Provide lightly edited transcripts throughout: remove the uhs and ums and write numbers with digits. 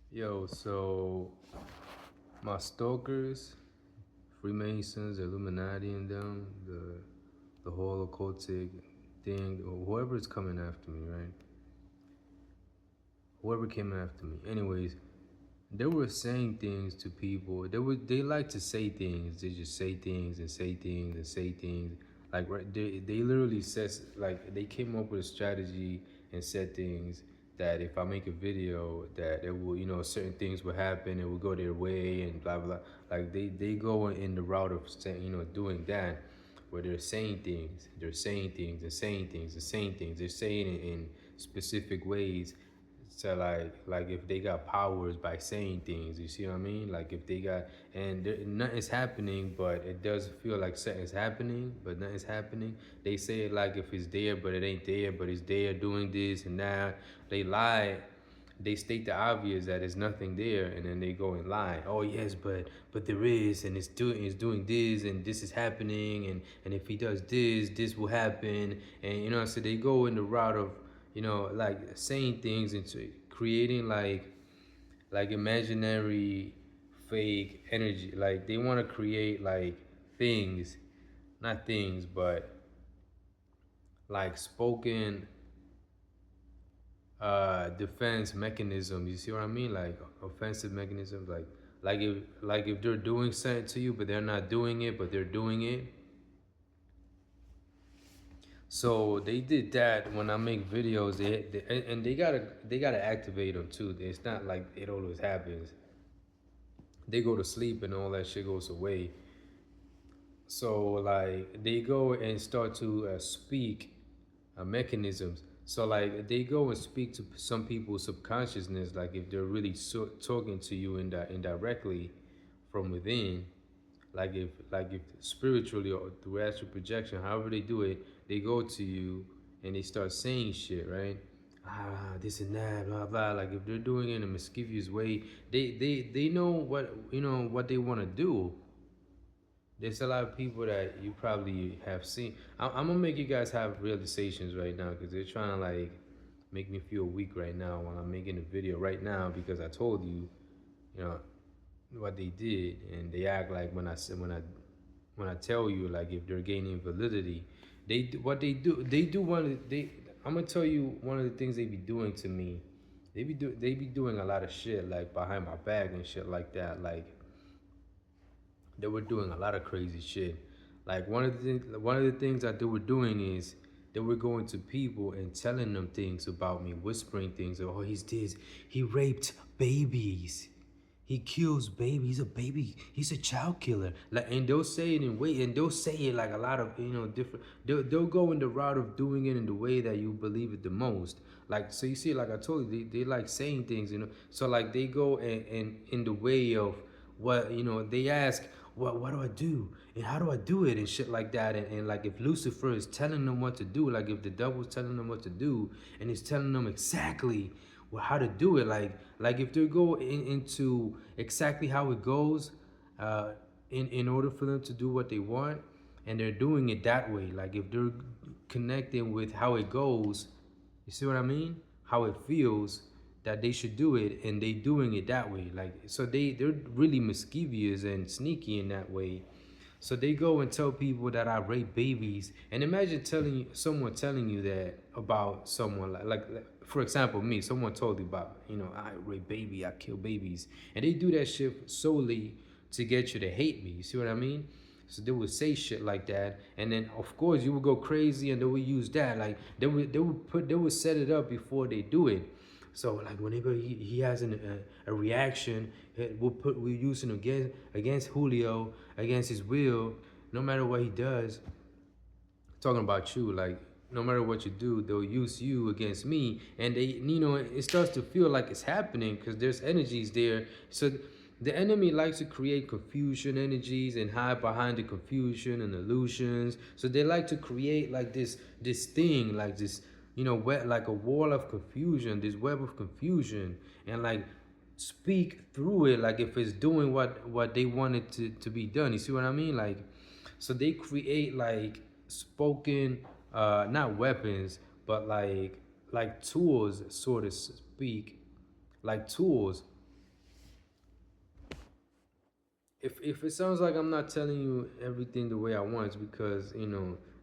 Yo, so my stalkers, Freemasons, Illuminati, and them, the whole occultic thing, or whoever's coming after me, right? Whoever came after me. Anyways, they were saying things to people. They like to say things. They just say things and say things and say things. Like right, they literally says like they came up with a strategy and said things that if I make a video that it will certain things will happen. It will go their way and blah blah. Like they go in the route of saying doing that where they're saying things. They're saying things and saying things and saying things. They're saying it in specific ways to like if they got powers by saying things, you see what I mean? Like if they got and nothing's happening, but it does feel like something's happening, but nothing's happening. They say it like if it's there, but it ain't there, but it's there doing this and that. They lie. They state the obvious that there's nothing there, and then they go and lie. Oh yes, but there is, and it's doing this, and this is happening, and if he does this, this will happen, and so they go in the route of like saying things into creating like imaginary fake energy. Like they want to create like things, not things, but like spoken defense mechanisms. You see what I mean? Like offensive mechanisms. Like if they're doing something to you, but they're not doing it, but they're doing it. So they did that when I make videos. And they gotta activate them too. It's not like it always happens. They go to sleep and all that shit goes away. So like they go and start to speak mechanisms. So like they go and speak to some people's subconsciousness. Like if they're really talking to you indirectly from within, like if spiritually or through astral projection, however they do it, they go to you and they start saying shit, right? This and that, blah blah. Like if they're doing it in a mischievous way, they know what they want to do. There's a lot of people that you probably have seen. I'm gonna make you guys have realizations right now because they're trying to like make me feel weak right now while I'm making a video right now because I told you, you know, what they did, and they act like when I said when I tell you like if they're gaining validity, what they do one of they. I'm gonna tell you one of the things they be doing to me. They be doing a lot of shit like behind my back and shit like that. Like they were doing a lot of crazy shit. Like one of the things that they were doing is they were going to people and telling them things about me, whispering things. Oh, he's this. He raped babies. He kills babies. He's a baby. He's a child killer. Like, and they'll say it in way, and they'll say it like a lot of different. They'll go in the route of doing it in the way that you believe it the most. Like so, you see, like I told you, they like saying things, So like they go and in the way of what they ask, what do I do and how do I do it and shit like that, and like if Lucifer is telling them what to do, like if the devil's telling them what to do and he's telling them exactly how to do it, like if they go into exactly how it goes, uh, in order for them to do what they want, and they're doing it that way, like if they're connecting with how it goes, you see what I mean? How it feels that they should do it, and they doing it that way. Like so, they're really mischievous and sneaky in that way. So they go and tell people that I rape babies, and imagine someone telling you that about someone like for example me. Someone told you about I rape baby, I kill babies, and they do that shit solely to get you to hate me. You see what I mean? So they would say shit like that, and then of course you would go crazy, and they would use that. Like they would set it up before they do it. So like whenever he has a reaction, we'll use him against Julio, against his will, no matter what he does. Talking about you, like no matter what you do, they'll use you against me, and it starts to feel like it's happening because there's energies there. So the enemy likes to create confusion energies and hide behind the confusion and illusions. So they like to create like this thing, like this, like a wall of confusion, this web of confusion, and like speak through it like if it's doing what they want it to be done. You see what I mean? Like so they create like spoken not weapons, but like tools, so to speak, like tools if it sounds like I'm not telling you everything the way I want, it's because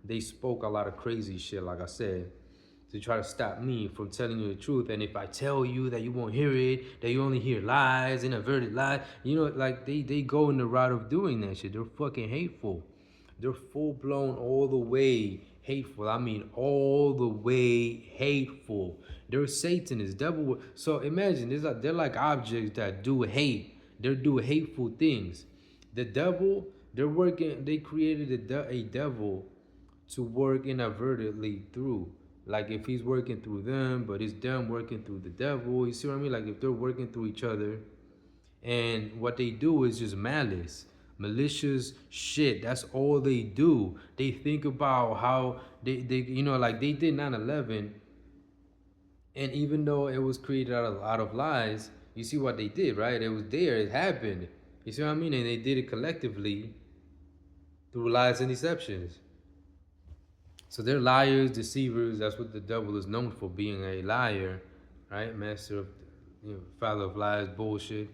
they spoke a lot of crazy shit, like I said, to try to stop me from telling you the truth. And if I tell you that you won't hear it, that you only hear lies, inadvertent lies, like they go in the route of doing that shit. They're fucking hateful. They're full blown, all the way hateful. I mean, all the way hateful. They're Satanists, devil. So imagine, they're like objects that do hate. They do hateful things. The devil, they created a devil to work inadvertently through. Like if he's working through them, but it's them working through the devil. You see what I mean? Like if they're working through each other, and what they do is just malice, malicious shit. That's all they do. They think about how like they did 9/11, and even though it was created out of lies, you see what they did, right? It was there, it happened. You see what I mean? And they did it collectively through lies and deceptions. So they're liars, deceivers. That's what the devil is known for, being a liar, right? Master of, father of lies, bullshit.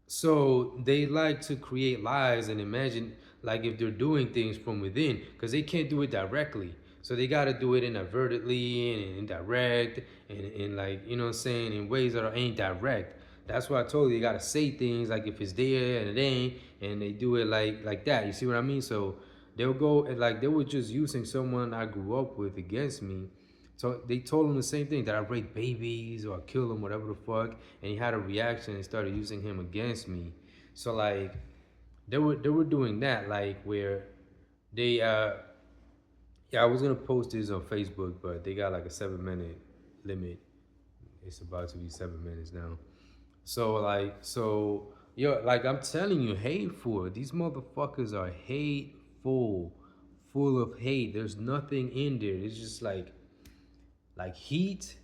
So they like to create lies and imagine like if they're doing things from within, because they can't do it directly. So they got to do it inadvertently and indirect and like, what I'm saying, in ways that are indirect. That's why I told you, you got to say things like if it's there and it ain't, and they do it like that. You see what I mean? So they'll go and like they were just using someone I grew up with against me. So they told him the same thing, that I rape babies or I kill them, whatever the fuck. And he had a reaction and started using him against me. So like they were doing that, like where they yeah, I was gonna post this on Facebook, but they got like a 7 minute limit. It's about to be 7 minutes now. So yo, like I'm telling you, hateful. These motherfuckers are hateful, full of hate. There's nothing in there. It's just like heat.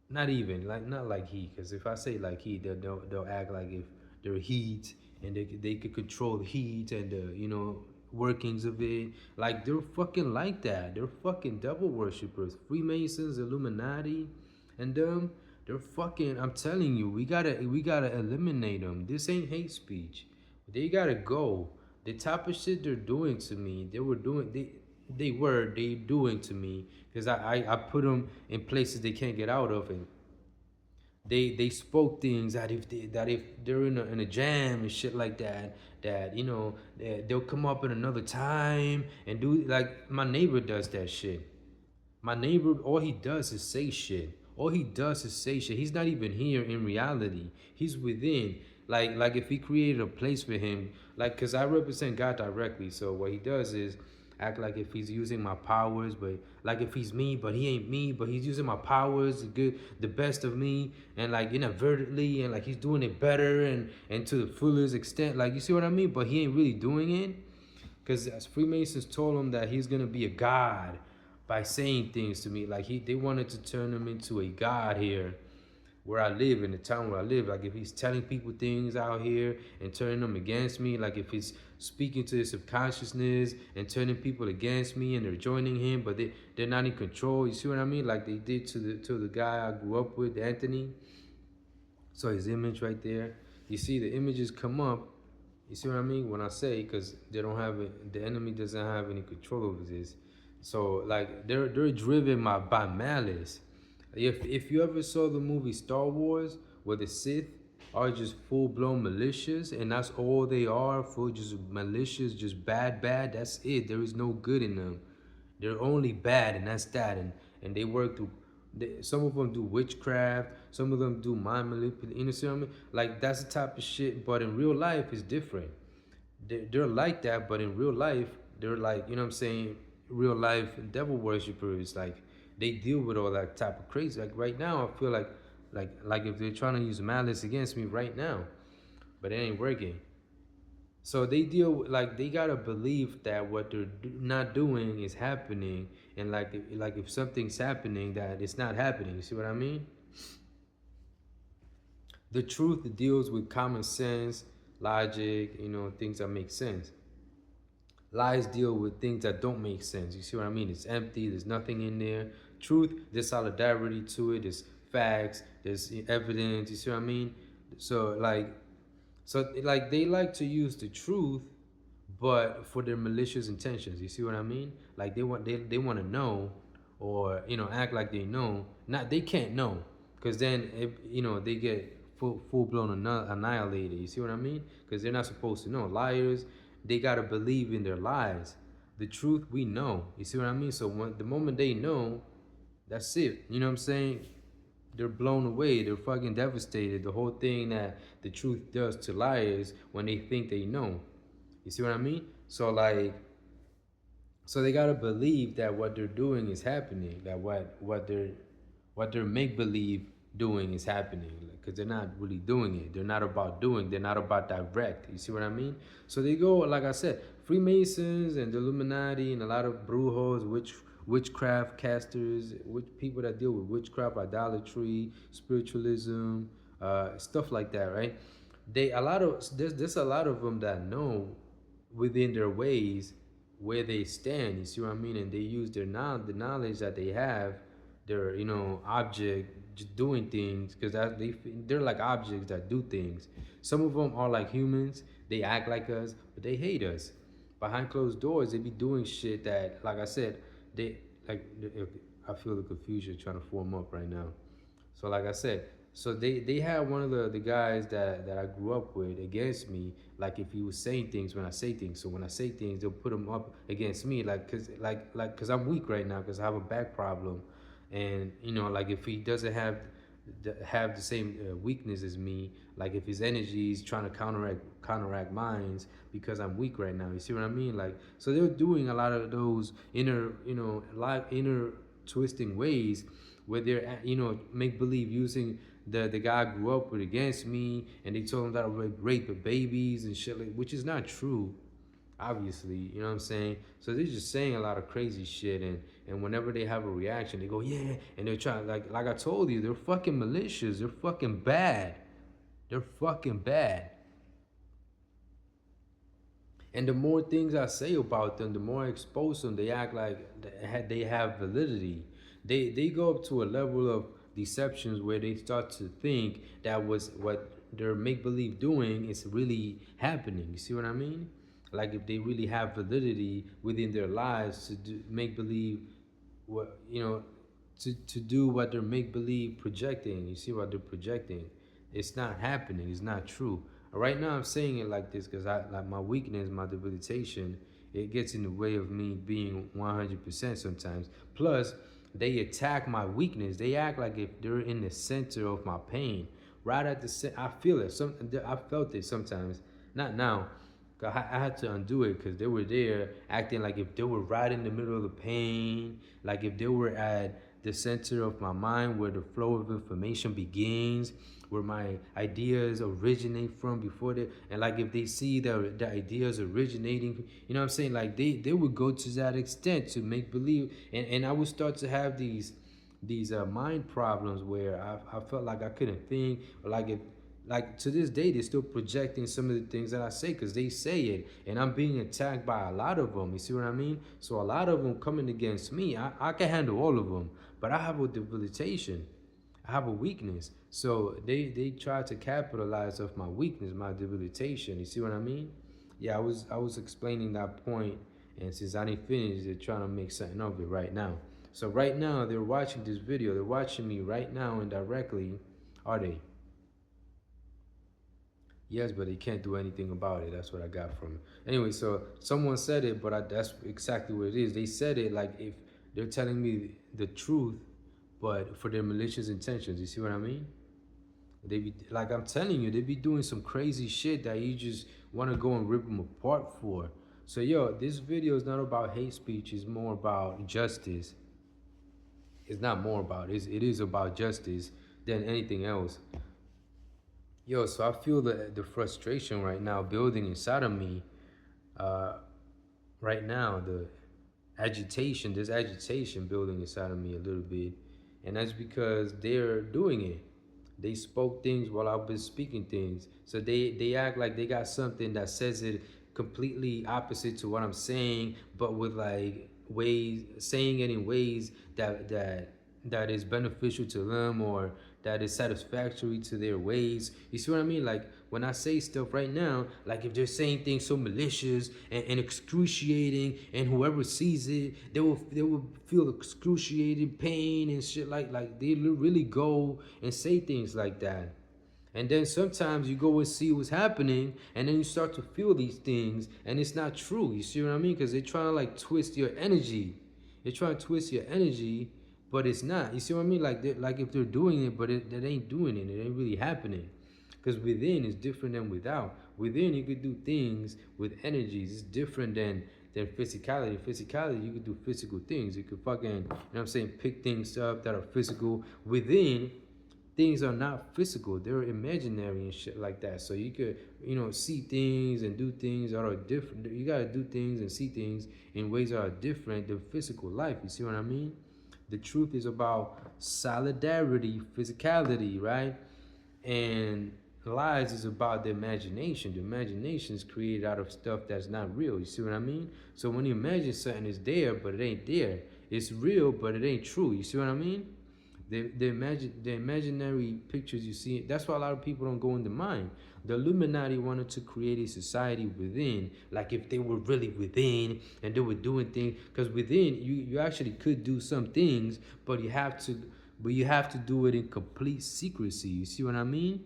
Not even like not like heat, because if I say like heat, they'll act like if they're heat and they could control the heat and the workings of it. Like they're fucking like that. They're fucking devil worshippers, Freemasons, Illuminati, and them. They're fucking. I'm telling you, we gotta eliminate them. This ain't hate speech. They gotta go. The type of shit they're doing to me, they doing to me, because I put them in places they can't get out of, and they spoke things that if they're in a jam and shit like that, they'll come up at another time and do, like my neighbor does that shit. My neighbor, all he does is say shit. All he does is say shit. He's not even here in reality. He's within. Like if he created a place for him, like, cause I represent God directly. So what he does is act like if he's using my powers, but like if he's me, but he ain't me, but he's using my powers, the best of me, and like inadvertently, and like he's doing it better and to the fullest extent. Like you see what I mean? But he ain't really doing it, because as Freemasons told him that he's gonna be a god by saying things to me. Like they wanted to turn him into a god here where I live, in the town where I live. Like if he's telling people things out here and turning them against me, like if he's speaking to his subconsciousness and turning people against me and they're joining him, but they're not in control. You see what I mean? Like they did to the guy I grew up with, Anthony. So his image right there. You see the images come up. You see what I mean? When I say, because they don't have it, the enemy doesn't have any control over this. So like they're driven by malice. If you ever saw the movie Star Wars, where the Sith are just full blown malicious, and that's all they are, full just malicious, just bad. That's it. There is no good in them. They're only bad, and that's that. And they work through. Some of them do witchcraft. Some of them do mind manipulation. You know what I mean? Like that's the type of shit. But in real life, it's different. They're like that, but in real life, they're like, what I'm saying, real life devil worshippers. Like they deal with all that type of crazy. Like right now, I feel like if they're trying to use malice against me right now, but it ain't working. So they deal with, like they gotta believe that what they're not doing is happening, and like if something's happening, that it's not happening. You see what I mean? The truth deals with common sense, logic, things that make sense. Lies deal with things that don't make sense. You see what I mean? It's empty. There's nothing in there. Truth, there's solidarity to it. There's facts. There's evidence. You see what I mean? So like So like they like to use the truth, but for their malicious intentions. You see what I mean? Like they want to know, or act like they know. Not they can't know, because then if they get full blown annihilated. You see what I mean? Because they're not supposed to know. Liars, they gotta believe in their lies. The truth we know. You see what I mean? So the moment they know, that's it. You know what I'm saying? They're blown away. They're fucking devastated. The whole thing that the truth does to liars when they think they know. You see what I mean? So like, so they gotta believe that what they're doing is happening. That what they're make believe doing is happening, because they're not really doing it. They're not about doing. They're not about direct. You see what I mean? So they go, like I said, Freemasons and the Illuminati and a lot of brujos, witchcraft casters, people that deal with witchcraft, idolatry, spiritualism, stuff like that, right? There's a lot of them that know within their ways where they stand. You see what I mean? And they use the knowledge that they have, their object just doing things, because they're like objects that do things. Some of them are like humans. They act like us, but they hate us. Behind closed doors, they be doing shit that, like I said, they like. I feel the confusion trying to form up right now. So like I said, so they had one of the guys that I grew up with against me, like if he was saying things when I say things. So when I say things, they'll put him up against me, like cause I'm weak right now, cause I have a back problem, and like if he doesn't have the same weakness as me, like if his energy is trying to counteract mine because I'm weak right now. You see what I mean? Like, so they're doing a lot of those inner twisting ways where they're make believe using the guy I grew up with against me, and they told him that I rape babies and shit, like, which is not true, obviously. You know what I'm saying? So they're just saying a lot of crazy shit, and whenever they have a reaction, they go, yeah, and they're trying, like I told you, they're fucking malicious. They're fucking bad. They're fucking bad. And the more things I say about them, the more I expose them, they act like they have validity. They go up to a level of deceptions where they start to think that was what their make believe doing is really happening. You see what I mean? Like if they really have validity within their lives to make believe what to do what they're make believe projecting. You see what they're projecting? It's not happening. It's not true. Right now, I'm saying it like this because I like my weakness, my debilitation. It gets in the way of me being 100% sometimes. Plus, they attack my weakness. They act like if they're in the center of my pain. Right at the I feel it. I felt it sometimes. Not now. I had to undo it because they were there acting like if they were right in the middle of the pain, like if they were at the center of my mind where the flow of information begins, where my ideas originate from before they, and like if they see the ideas originating, you know what I'm saying? Like they would go to that extent to make believe, and I would start to have these mind problems where I felt like I couldn't think, or like if like to this day they're still projecting some of the things that I say because they say it, and I'm being attacked by a lot of them. You see what I mean? So a lot of them coming against me. I can handle all of them, but I have a debilitation. I have a weakness. So they try to capitalize off my weakness, my debilitation. You see what I mean? Yeah, I was explaining that point, and since I didn't finish, they're trying to make something of it right now. So right now they're watching this video. They're watching me right now indirectly. Are they? Yes, but they can't do anything about it. That's what I got from it. Anyway, so someone said it, but that's exactly what it is. They said it like if they're telling me the truth, but for their malicious intentions. You see what I mean? They be like I'm telling you, they be doing some crazy shit that you just want to go and rip them apart for. So yo, this video is not about hate speech. It's more about justice. It's not more about it is about justice than anything else. Yo, so I feel the frustration right now building inside of me. Uh, right now, there's agitation building inside of me a little bit, and that's because they're doing it. They spoke things while I've been speaking things, so they act like they got something that says it completely opposite to what I'm saying, but with like ways saying it in ways that is beneficial to them, or that is satisfactory to their ways. You see what I mean? Like when I say stuff right now, like if they're saying things so malicious and excruciating, and whoever sees it, they will feel excruciating pain and shit. Like they really go and say things like that. And then sometimes you go and see what's happening, and then you start to feel these things, and it's not true. You see what I mean? Because they try to like twist your energy. They try to twist your energy, but it's not. You see what I mean? Like if they're doing it, but it ain't doing it. It ain't really happening. Because within is different than without. Within you could do things with energies. It's different than physicality. Physicality, you could do physical things. You could fucking, you know what I'm saying, pick things up that are physical. Within, things are not physical, they're imaginary and shit like that. So you could, see things and do things that are different. You gotta do things and see things in ways that are different than physical life. You see what I mean? The truth is about solidarity, physicality, right? And lies is about the imagination. The imagination is created out of stuff that's not real. You see what I mean? So when you imagine something is there but it ain't there, it's real but it ain't true. You see what I mean? The imaginary pictures you see, that's why a lot of people don't go in the mind. The Illuminati wanted to create a society within, like if they were really within and they were doing things, because within you actually could do some things, but you have to do it in complete secrecy. You see what I mean?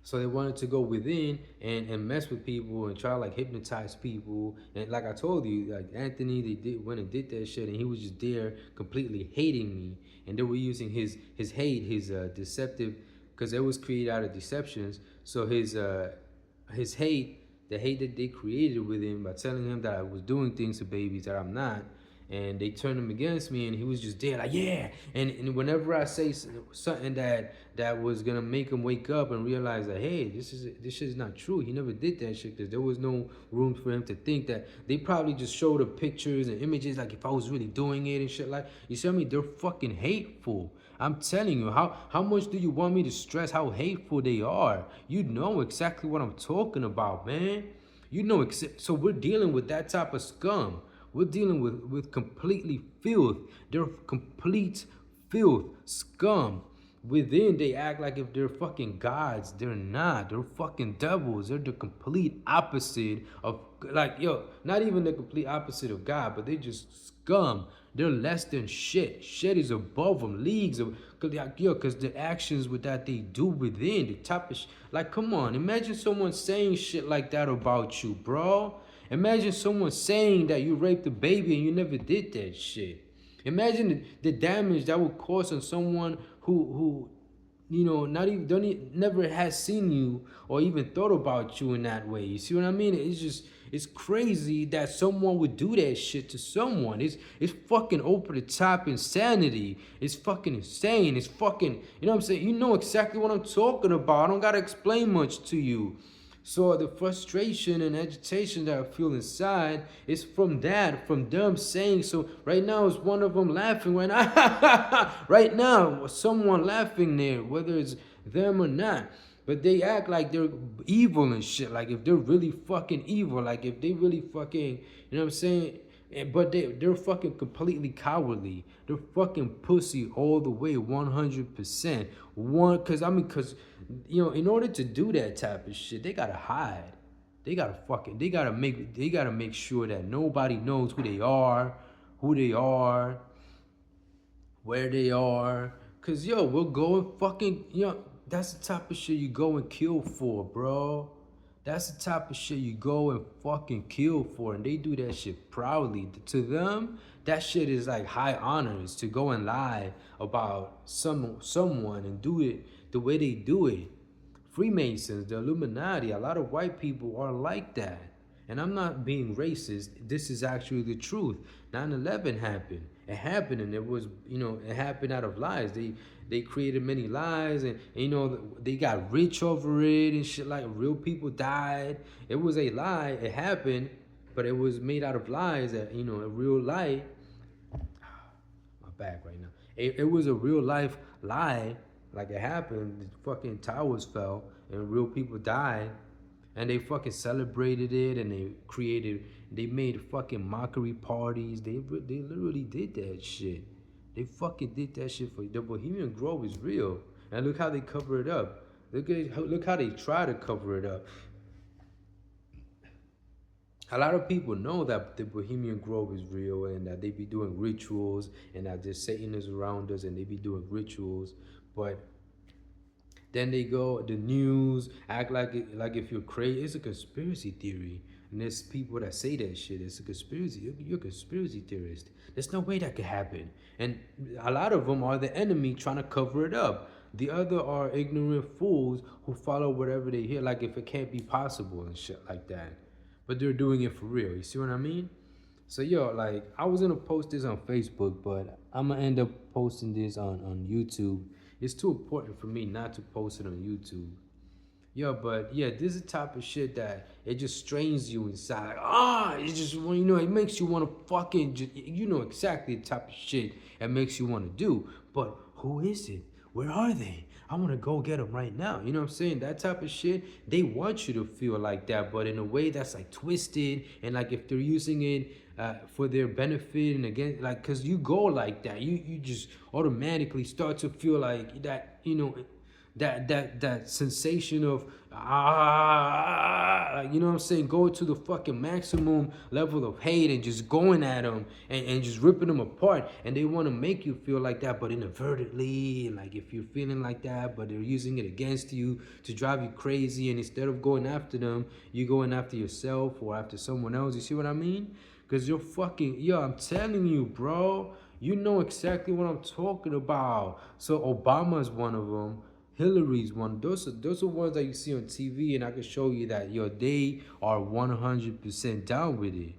So they wanted to go within and mess with people and try to like hypnotize people. And like I told you, like Anthony, they went and did that shit, and he was just there completely hating me. And they were using his hate, his deceptive, because it was created out of deceptions. So his hate, the hate that they created with him by telling him that I was doing things to babies that I'm not, and they turned him against me, and he was just there like, yeah. And whenever I say something that was gonna make him wake up and realize that, hey, this shit is not true, he never did that shit, because there was no room for him to think that. They probably just showed the pictures and images like if I was really doing it and shit. Like, you see what I mean? They're fucking hateful. I'm telling you, how much do you want me to stress how hateful they are? You know exactly what I'm talking about, man. You know, so we're dealing with that type of scum. We're dealing with completely filth. They're complete filth, scum. Within, they act like if they're fucking gods. They're not. They're fucking devils. They're the complete opposite of, like, not even the complete opposite of God, but they just scum. They're less than shit. Shit is above them, leagues of, because the actions with that they do within, the type of, like, come on, imagine someone saying shit like that about you, bro. Imagine someone saying that you raped a baby and you never did that shit. Imagine the damage that would cause on someone who not even never has seen you or even thought about you in that way. You see what I mean? It's crazy that someone would do that shit to someone. It's fucking over the top insanity. It's fucking insane. It's fucking, you know what I'm saying? You know exactly what I'm talking about. I don't gotta explain much to you. So the frustration and agitation that I feel inside is from that, from them saying so. Right now is one of them laughing right now. Right now, someone laughing there, whether it's them or not. But they act like they're evil and shit. Like if they're really fucking evil, like if they really fucking, you know what I'm saying? But they're fucking completely cowardly. They're fucking pussy all the way, 100%. Cause in order to do that type of shit, they gotta hide. They gotta make sure that nobody knows who they are, where they are. Cause we'll go and fucking, that's the type of shit you go and kill for, bro. That's the type of shit you go and fucking kill for, and they do that shit proudly. To them, that shit is like high honors to go and lie about someone and do it the way they do it. Freemasons, the Illuminati, a lot of white people are like that. And I'm not being racist. This is actually the truth. 9/11 happened. It happened, and it was, it happened out of lies. They created many lies, and they got rich over it and shit. Like real people died. It was a lie. It happened, but it was made out of lies. That a real lie. My back right now. It was a real life lie. Like it happened. The fucking towers fell, and real people died. And they fucking celebrated it, and they made fucking mockery parties. They literally did that shit. They fucking did that shit for you. The Bohemian Grove is real. And look how they cover it up. Look how they try to cover it up. A lot of people know that the Bohemian Grove is real and that they be doing rituals and that there's Satan is around us and they be doing rituals. But then they go the news act like if you're crazy. It's a conspiracy theory, and there's people that say that shit. It's a conspiracy. You're a conspiracy theorist. There's no way that could happen, and a lot of them are the enemy trying to cover it up. The other are ignorant fools who follow whatever they hear, like if it can't be possible and shit like that. But they're doing it for real. You see what I mean? So yo, like I was gonna post this on Facebook, but I'm gonna end up posting this on YouTube. It's too important for me not to post it on YouTube. Yo, but yeah, this is the type of shit that it just strains you inside. It just it makes you want to fucking, you know exactly the type of shit it makes you want to do. But who is it? Where are they? I want to go get them right now. You know what I'm saying? That type of shit, they want you to feel like that, but in a way that's like twisted. And like if they're using it for their benefit and again, like, cause you go like that, you just automatically start to feel like that, that sensation of like, you know what I'm saying, go to the fucking maximum level of hate and just going at them and just ripping them apart, and they want to make you feel like that but inadvertently, and like if you're feeling like that but they're using it against you to drive you crazy, and instead of going after them you're going after yourself or after someone else. You see what I mean? Because you're fucking, yo, I'm telling you, bro, you know exactly what I'm talking about. So Obama's one of them. Hillary's one. Those are ones that you see on TV, and I can show you that they are 100% down with it.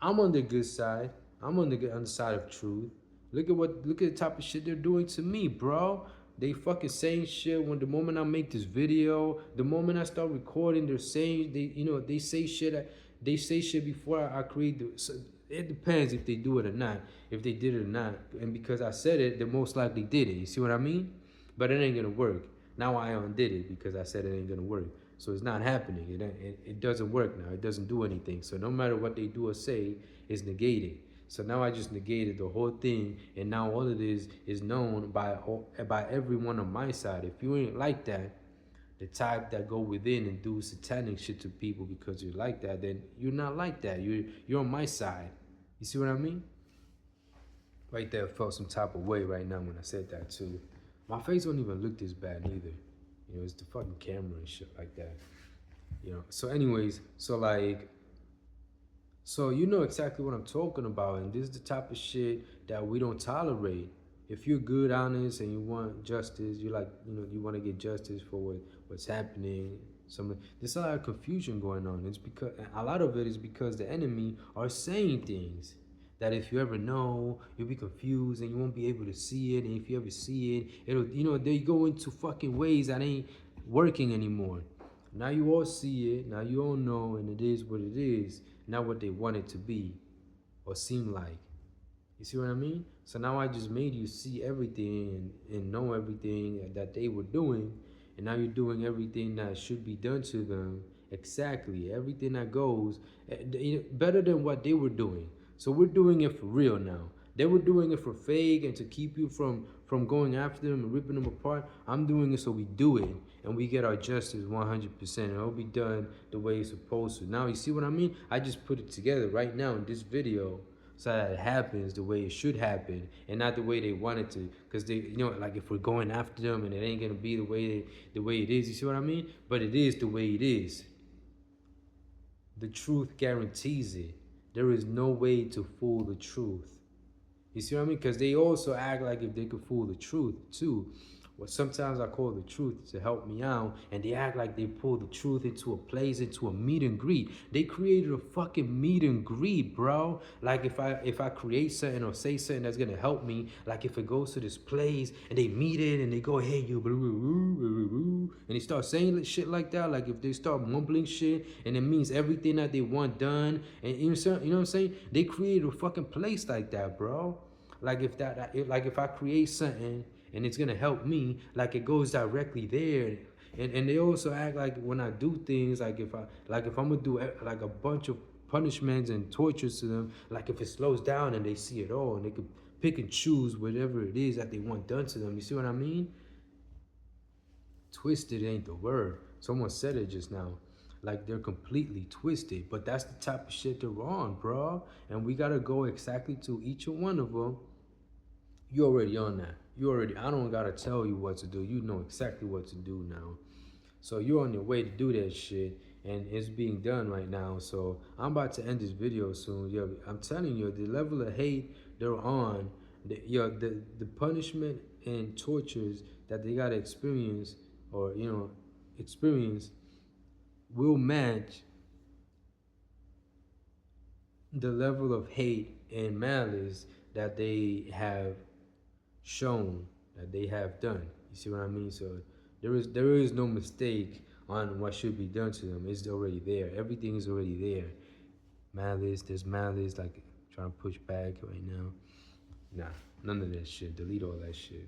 I'm on the good side. I'm on the side of truth. Look at the type of shit they're doing to me, bro. They fucking saying shit when the moment I make this video, the moment I start recording, they're saying they say shit. They say shit before I create the. So it depends if they do it or not. If they did it or not, and because I said it, they most likely did it. You see what I mean? But it ain't gonna work. Now I undid it because I said it ain't gonna work. So it's not happening. It doesn't work now. It doesn't do anything. So no matter what they do or say, it's negated. So now I just negated the whole thing, and now all of this is known by everyone on my side. If you ain't like that, the type that go within and do satanic shit to people because you're like that, then you're not like that. You're on my side. You see what I mean? Right there, I felt some type of way right now when I said that too. My face don't even look this bad either. It's the fucking camera and shit like that. So anyways, so you know exactly what I'm talking about, and this is the type of shit that we don't tolerate. If you're good, honest, and you want justice, you want to get justice for what's happening. There's a lot of confusion going on. It's because a lot of it is because the enemy are saying things that if you ever know, you'll be confused and you won't be able to see it. And if you ever see it, it'll, they go into fucking ways that ain't working anymore. Now you all see it, now you all know, and it is what it is, not what they want it to be or seem like. You see what I mean? So now I just made you see everything and know everything that they were doing, and now you're doing everything that should be done to them, exactly, everything that goes, better than what they were doing. So we're doing it for real now. They were doing it for fake and to keep you from going after them and ripping them apart. I'm doing it so we do it and we get our justice 100%, and it'll be done the way it's supposed to. Now you see what I mean? I just put it together right now in this video so that it happens the way it should happen and not the way they want it to. Because they, like if we're going after them and it ain't gonna be the way it is. You see what I mean? But it is the way it is. The truth guarantees it. There is no way to fool the truth. You see what I mean? Because they also act like if they could fool the truth too. What sometimes I call the truth to help me out, and they act like they pull the truth into a place, into a meet and greet. They created a fucking meet and greet, bro. Like if I create something or say something that's gonna help me, like if it goes to this place and they meet it and they go, hey you, and they start saying shit like that, like if they start mumbling shit and it means everything that they want done, and you know what I'm saying? They created a fucking place like that, bro. Like if I create something and it's gonna help me, like it goes directly there. And they also act like when I do things, like if I'm gonna do like a bunch of punishments and tortures to them, like if it slows down and they see it all and they could pick and choose whatever it is that they want done to them. You see what I mean? Twisted ain't the word. Someone said it just now. Like they're completely twisted. But that's the type of shit they're on, bro. And we gotta go exactly to each one of them. You already on that. You already, I don't gotta tell you what to do. You know exactly what to do now. So you're on your way to do that shit, and it's being done right now. So I'm about to end this video soon. Yo, I'm telling you, the level of hate they're on, the punishment and tortures that they gotta experience, or experience, will match the level of hate and malice that they have shown, that they have done. You see what I mean? So there is no mistake on what should be done to them. It's already there. Everything is already there. Malice, there's malice, like trying to push back right now. Nah, none of that shit. Delete all that shit.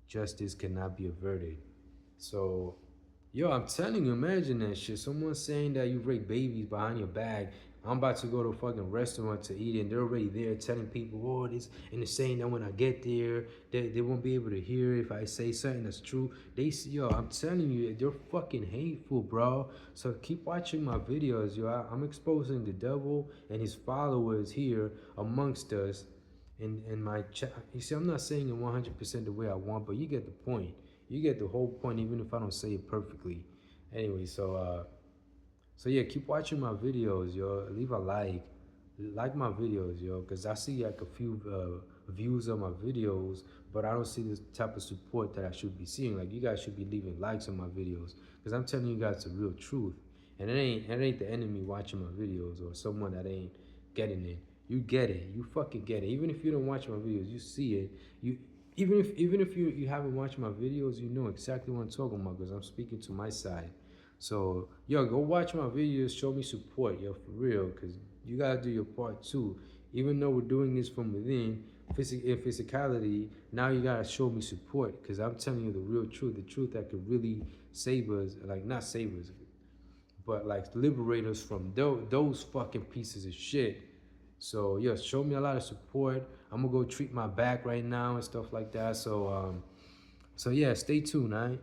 Justice cannot be averted. So, yo, I'm telling you, imagine that shit. Someone saying that you rape babies behind your back. I'm about to go to a fucking restaurant to eat, and they're already there telling people, oh, this, and they're saying that when I get there, they won't be able to hear if I say something that's true. Yo, I'm telling you, they're fucking hateful, bro. So keep watching my videos, yo. I'm exposing the devil and his followers here amongst us in my chat. You see, I'm not saying it 100% the way I want, but you get the point. You get the whole point, even if I don't say it perfectly. Anyway, so yeah, keep watching my videos, yo. Leave a like my videos, yo, because I see like a few views on my videos, but I don't see this type of support that I should be seeing. Like, you guys should be leaving likes on my videos, because I'm telling you guys the real truth. And it ain't the enemy watching my videos or someone that ain't getting it. You get it. You fucking get it. Even if you don't watch my videos, you see it. Even if you haven't watched my videos, you know exactly what I'm talking about, because I'm speaking to my side. So, yo, go watch my videos, show me support, yo, for real, because you gotta do your part too. Even though we're doing this from within, physicality, now you gotta show me support, because I'm telling you the real truth, the truth that could really save us, like, not save us, but like liberate us from those fucking pieces of shit. So, yeah, show me a lot of support. I'm gonna go treat my back right now and stuff like that. So yeah, stay tuned, alright?